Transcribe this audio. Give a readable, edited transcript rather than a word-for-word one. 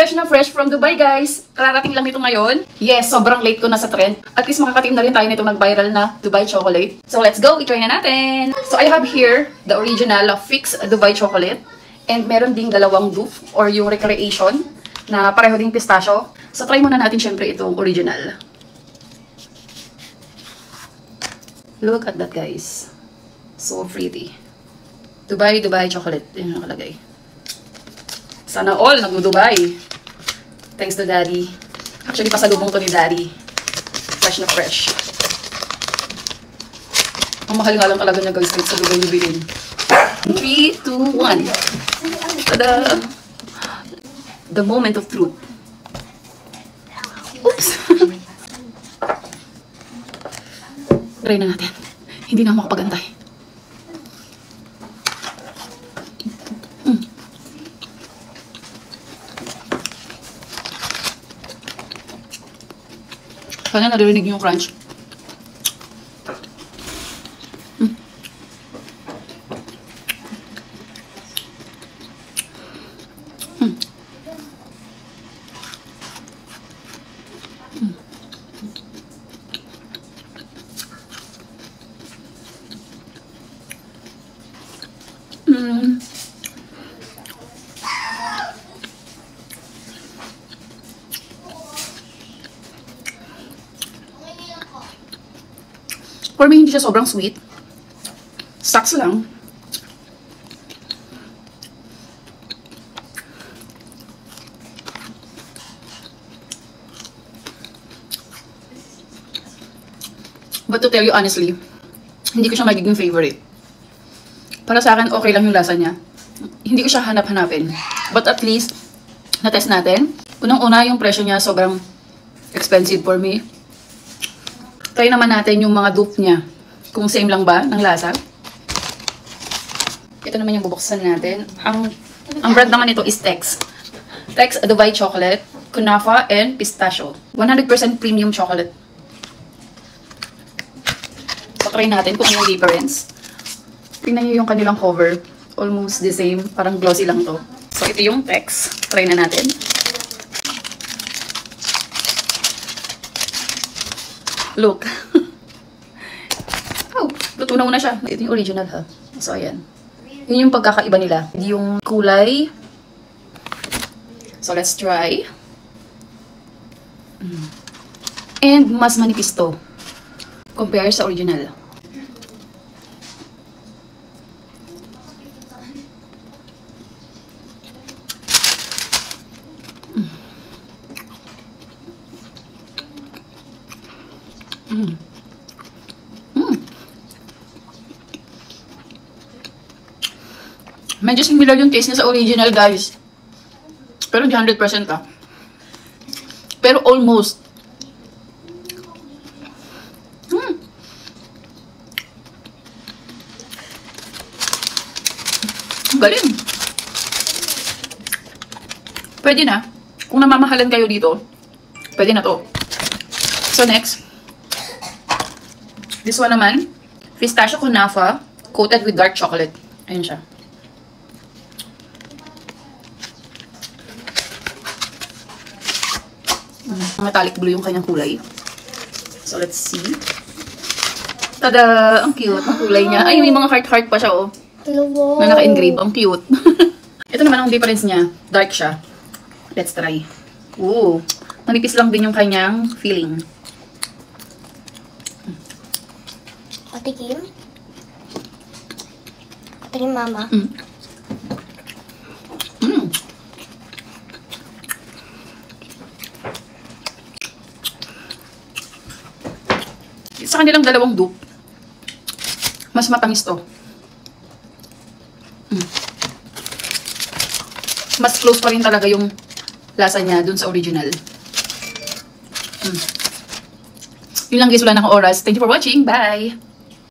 Fresh na fresh from Dubai, guys. Kararating lang nito ngayon. Yes, sobrang late ko na sa trend. At least makakatim na rin tayo nito nag-viral na Dubai chocolate. So let's go, i-try na natin. So I have here the original Fix Dubai chocolate. And meron ding dalawang dupe or yung recreation na pareho ding pistachio. So try muna natin syempre itong original. Look at that, guys. So pretty. Dubai chocolate. Yan yung nakalagay. Sana all nag-Dubai. Thanks to Daddy. Actually, pasalubong to ni Daddy. Fresh na fresh. Ang mahal nga lang talaga niya, guys, sa Dubai bilhin. 3, 2, 1. Tada! The moment of truth. Oops! Try na natin. Hindi na ako makapagantay. Sana naririnig yung crunch. For me, hindi siya sobrang sweet. Sucks lang. But to tell you honestly, hindi ko siya magiging favorite. Para sa akin, okay lang yung lasa niya. Hindi ko siya hanap-hanapin. But at least, na-test natin. Unang-una, yung presyo niya sobrang expensive for me. Try naman natin yung mga dupe niya. Kung same lang ba ng lasa. Ito naman yung bubuksan natin. Ang brand naman nito is Tex. Tex Dubai Chocolate, Kunafa, and Pistachio. 100% premium chocolate. So, try natin kung ano yung difference. Tingnan nyo yung kanilang cover. Almost the same. Parang glossy lang to. So, ito yung Tex. Try na natin. Look. Oh, tutunaw na siya. Ito yung original, ha. So, ayan. Yun yung pagkakaiba nila. Yung kulay. So, let's try. And mas manipis to. Compare sa original. Medyo similar yung taste niya sa original, guys. Pero hindi 100% ah. Pero almost. Galing. Pwede na. Kung namamahalan kayo dito, pwede na to. So next. This one naman. Pistachio Kunafa coated with dark chocolate. Ayun siya. Metallic blue yung kanyang kulay. So, let's see. Tada! Ang cute ng kulay niya. Ay, may mga heart-heart pa siya, oh. Na naka-engrave. Ang cute. Ito naman ang difference niya. Dark siya. Let's try. Ooh. Manipis lang din yung kanyang feeling. Patikim? Patikim, mama. Sa kanilang dalawang dupe, mas matamis to. Mas close pa rin talaga yung lasa niya dun sa original. Yun lang guys, wala na akong oras. Thank you for watching. Bye!